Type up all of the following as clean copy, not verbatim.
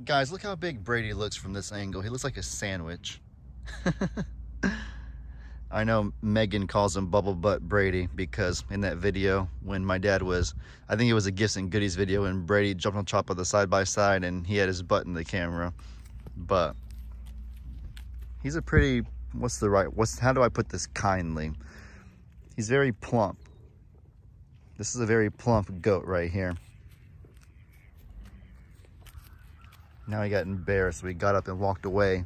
Guys, look how big Brady looks from this angle. He looks like a sandwich. I know Megan calls him Bubble Butt Brady because in that video when my dad was, I think it was a gifts and goodies video, and Brady jumped on top of the side by side and he had his butt in the camera. But he's a pretty, how do I put this kindly? He's very plump. This is a very plump goat right here. Now he got embarrassed, so he got up and walked away.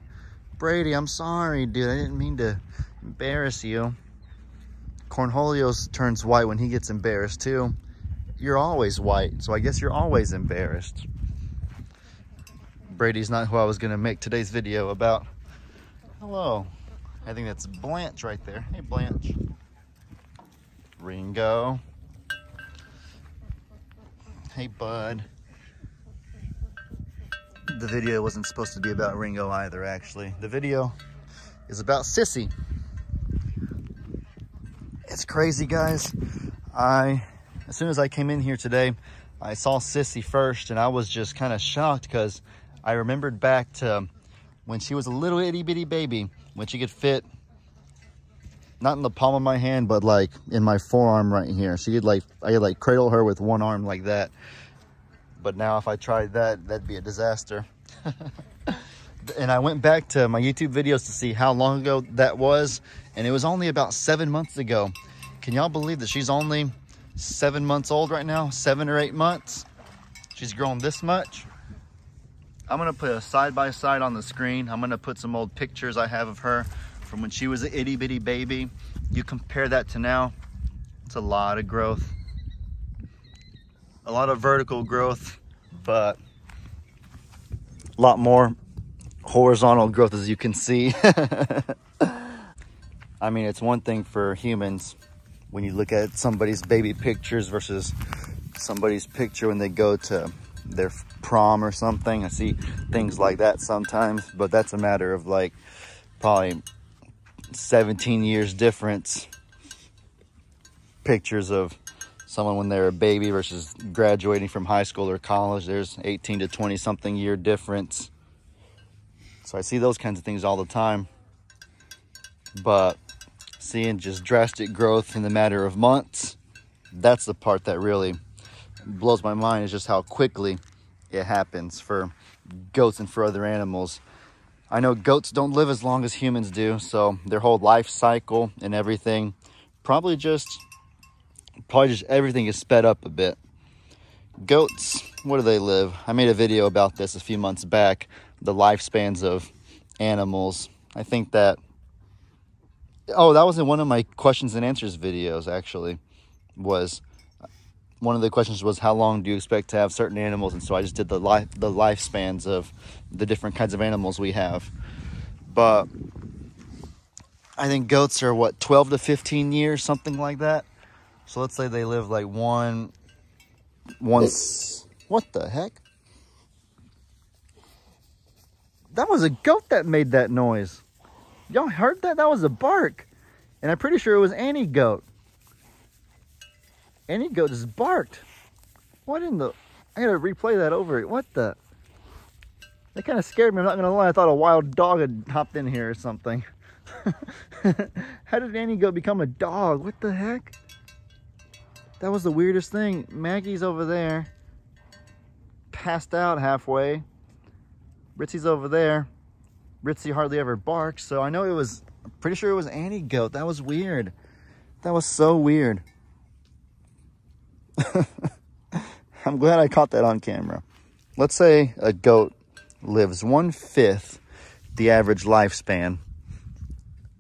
Brady, I'm sorry, dude. I didn't mean to embarrass you. Cornholio turns white when he gets embarrassed too. You're always white, so I guess you're always embarrassed. Brady's not who I was gonna make today's video about. Hello. I think that's Blanche right there. Hey, Blanche. Ringo. Hey, bud. The video wasn't supposed to be about Ringo either, actually. The video is about Sissy. It's crazy, guys. As soon as I came in here today, I saw Sissy first, and I was just kind of shocked because I remembered back to when she was a little itty bitty baby, when she could fit not in the palm of my hand, but like in my forearm right here. She could I could cradle her with one arm like that. But now if I tried that, that'd be a disaster. And I went back to my YouTube videos to see how long ago that was. And it was only about 7 months ago. Can y'all believe that she's only 7 months old right now? 7 or 8 months. She's grown this much. I'm gonna put a side-by-side on the screen. I'm gonna put some old pictures I have of her from when she was an itty bitty baby. You compare that to now, it's a lot of growth. A lot of vertical growth, but a lot more horizontal growth, as you can see. I mean, it's one thing for humans when you look at somebody's baby pictures versus somebody's picture when they go to their prom or something. I see things like that sometimes, but that's a matter of like probably 17 years difference. Pictures of someone when they're a baby versus graduating from high school or college, there's 18 to 20 something year difference. So I see those kinds of things all the time. But seeing just drastic growth in the matter of months, that's the part that really blows my mind, is just how quickly it happens for goats and for other animals. I know goats don't live as long as humans do, so their whole life cycle and everything probably just everything is sped up a bit. Goats, what do they live? I made a video about this a few months back, the lifespans of animals. I think that, oh, that was in one of my questions and answers videos, actually. One of the questions was, how long do you expect to have certain animals? And so I just did the lifespans of the different kinds of animals we have. But I think goats are, what, 12 to 15 years, something like that. So let's say they live like what the heck? That was a goat that made that noise. Y'all heard that? That was a bark. And I'm pretty sure it was any goat. Any goat just barked. What in the... I gotta replay that over. What the... That kind of scared me. I'm not gonna lie. I thought a wild dog had hopped in here or something. How did any goat become a dog? What the heck? That was the weirdest thing. Maggie's over there, passed out halfway. Ritzy's over there. Ritzy hardly ever barks, so I know it was, I'm pretty sure it was Annie goat. That was weird. That was so weird. I'm glad I caught that on camera. Let's say a goat lives 1/5 the average lifespan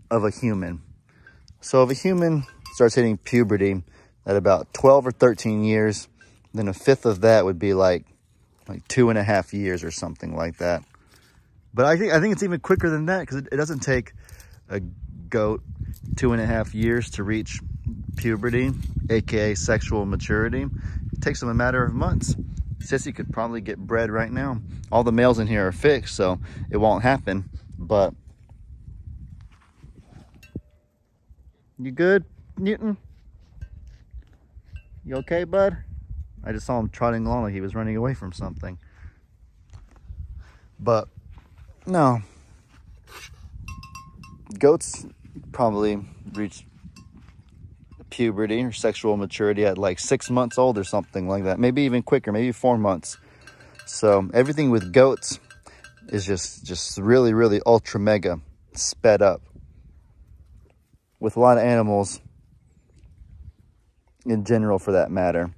of a human. So if a human starts hitting puberty at about 12 or 13 years, then 1/5 of that would be like 2.5 years or something like that. But I think it's even quicker than that, because it doesn't take a goat 2.5 years to reach puberty, aka sexual maturity. It takes them a matter of months. Sissy could probably get bred right now. All the males in here are fixed, so it won't happen. But you good, Newton? You okay, bud? I just saw him trotting along like he was running away from something. But no, goats probably reach puberty or sexual maturity at like 6 months old or something like that. Maybe even quicker, maybe 4 months. So everything with goats is just really, really ultra mega sped up. With a lot of animals in general, for that matter.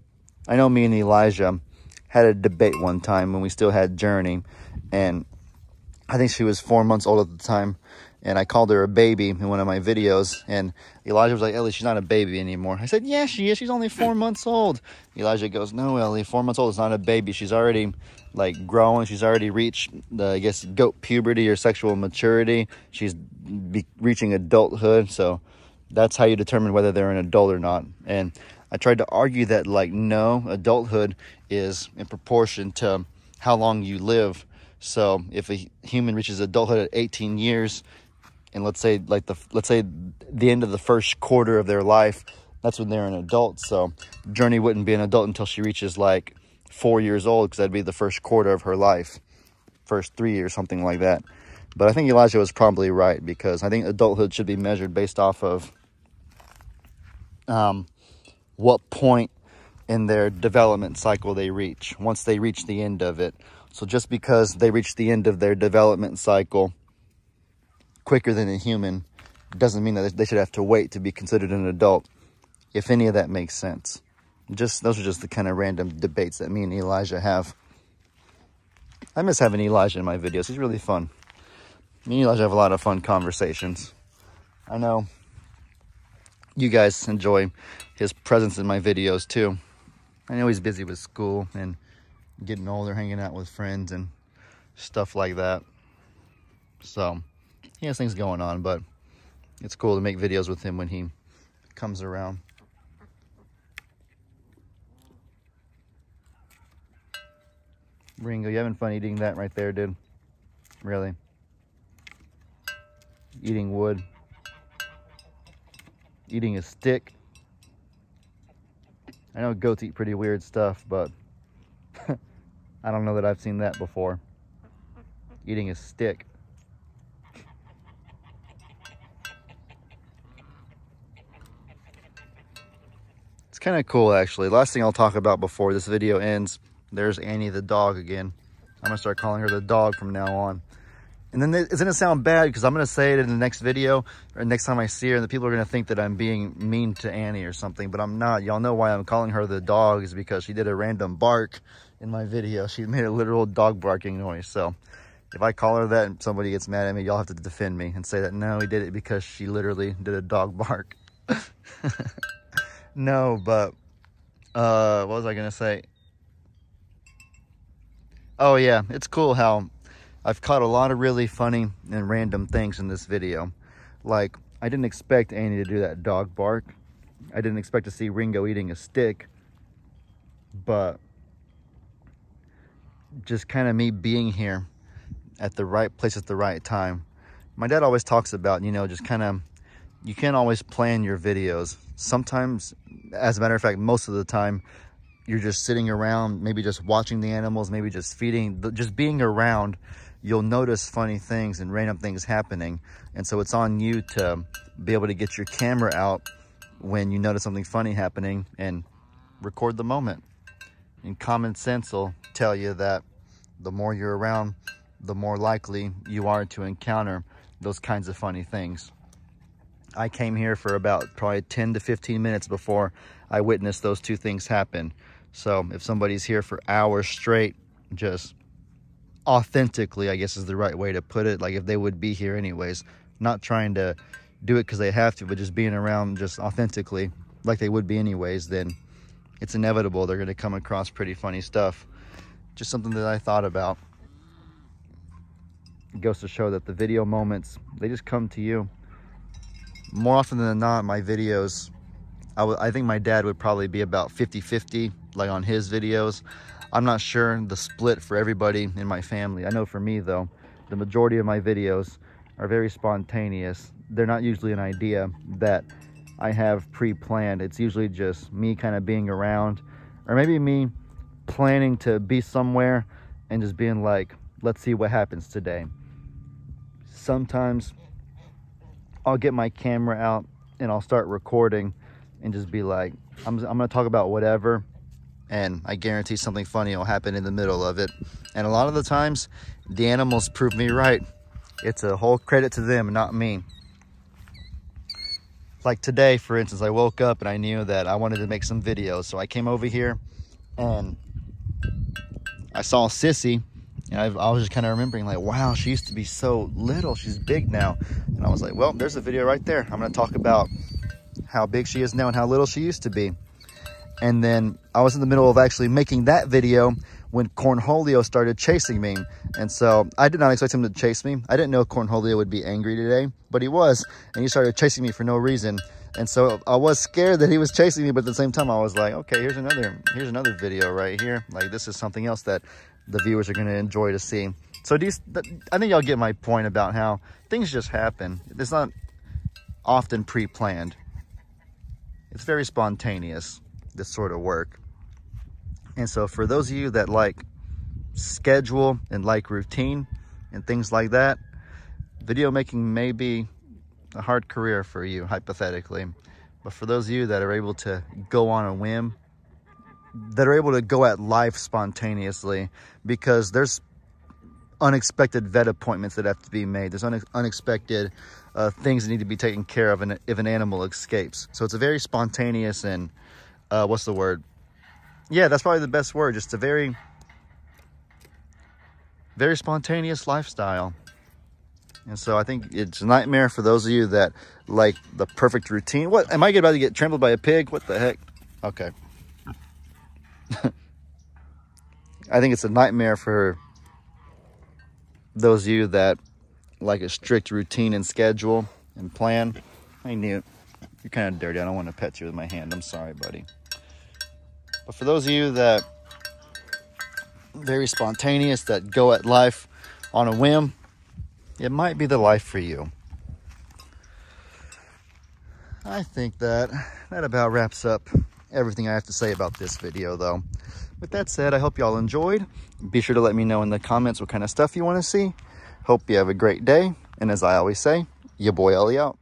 I know me and Elijah had a debate one time when we still had Journey, and I think she was 4 months old at the time, and I called her a baby in one of my videos, and Elijah was like, Ellie, she's not a baby anymore. I said, yeah, she is. She's only 4 months old. Elijah goes, no, Ellie, 4 months old is not a baby. She's already, like, growing. She's already reached, I guess, goat puberty or sexual maturity. She's reaching adulthood, so that's how you determine whether they're an adult or not. And I tried to argue that, like, no, adulthood is in proportion to how long you live. So if a human reaches adulthood at 18 years, and let's say the end of the first quarter of their life, that's when they're an adult. So Journey wouldn't be an adult until she reaches like 4 years old, because that'd be the first quarter of her life, first 3 years, something like that. But I think Elijah was probably right, because I think adulthood should be measured based off of what point in their development cycle they reach, once they reach the end of it. So just because they reach the end of their development cycle quicker than a human doesn't mean that they should have to wait to be considered an adult, if any of that makes sense. Those are just the kind of random debates that me and Elijah have. I miss having Elijah in my videos. He's really fun. Me and Elijah have a lot of fun conversations. I know you guys enjoy his presence in my videos too. I know he's busy with school and getting older, hanging out with friends and stuff like that. So he has things going on, but it's cool to make videos with him when he comes around. Ringo, you having fun eating that right there, dude? Really? Eating wood. Eating a stick. I know goats eat pretty weird stuff, but I don't know that I've seen that before. Eating a stick. It's kind of cool, actually. Last thing I'll talk about before this video ends, there's Annie the dog again. I'm going to start calling her the dog from now on. And then it's going to sound bad, because I'm going to say it in the next video, or next time I see her, and the people are going to think that I'm being mean to Annie or something, but I'm not. Y'all know why I'm calling her the dog is because she did a random bark in my video. She made a literal dog barking noise. So if I call her that and somebody gets mad at me, y'all have to defend me and say that, no, he did it because she literally did a dog bark. No, but what was I going to say? Oh, yeah, it's cool how I've caught a lot of really funny and random things in this video. Like, I didn't expect Annie to do that dog bark. I didn't expect to see Ringo eating a stick. But just kind of me being here at the right place at the right time. My dad always talks about, you know, just kind of, you can't always plan your videos. Sometimes, as a matter of fact, most of the time, you're just sitting around, maybe just watching the animals, maybe just feeding, just being around. You'll notice funny things and random things happening. And so it's on you to be able to get your camera out when you notice something funny happening and record the moment. And common sense will tell you that the more you're around, the more likely you are to encounter those kinds of funny things. I came here for about probably 10 to 15 minutes before I witnessed those two things happen. So if somebody's here for hours straight, just authentically, I guess is the right way to put it, like if they would be here anyways, not trying to do it because they have to, but just being around just authentically like they would be anyways, then it's inevitable they're going to come across pretty funny stuff. Just something that I thought about. It goes to show that the video moments, they just come to you. More often than not, my videos, I think my dad would probably be about 50-50, like on his videos. I'm not sure the split for everybody in my family. I know for me, though, the majority of my videos are very spontaneous. They're not usually an idea that I have pre-planned. It's usually just me kind of being around, or maybe me planning to be somewhere and just being like, let's see what happens today. Sometimes I'll get my camera out and I'll start recording and just be like, I'm gonna talk about whatever, and I guarantee something funny will happen in the middle of it. And a lot of the times, the animals prove me right. It's a whole credit to them, not me. Like today, for instance, I woke up and I knew that I wanted to make some videos. So I came over here and I saw Sissy, and I was just kind of remembering like, wow, she used to be so little. She's big now. And I was like, well, there's a video right there. I'm going to talk about how big she is now and how little she used to be. And then I was in the middle of actually making that video when Cornholio started chasing me. And so I did not expect him to chase me. I didn't know Cornholio would be angry today, but he was. And he started chasing me for no reason. And so I was scared that he was chasing me, but at the same time I was like, okay, here's another video right here. Like, this is something else that the viewers are going to enjoy to see. So I think y'all get my point about how things just happen. It's not often pre-planned. It's very spontaneous, this sort of work. And so for those of you that like schedule and like routine and things like that, video making may be a hard career for you, hypothetically. But for those of you that are able to go on a whim, that are able to go at life spontaneously, because there's unexpected vet appointments that have to be made. There's unexpected things that need to be taken care of if an animal escapes. So it's a very spontaneous and, what's the word? Yeah, that's probably the best word. Just a very, very spontaneous lifestyle. And so I think it's a nightmare for those of you that like the perfect routine. What, am I about to get trampled by a pig? What the heck? Okay. I think it's a nightmare for those of you that like a strict routine and schedule and plan. Hey, Newt, you're kind of dirty. I don't want to pet you with my hand. I'm sorry, buddy. But for those of you that very spontaneous, that go at life on a whim, it might be the life for you. I think that about wraps up everything I have to say about this video, though. With that said, I hope y'all enjoyed. Be sure to let me know in the comments what kind of stuff you want to see. Hope you have a great day. And as I always say, your boy Ellie out.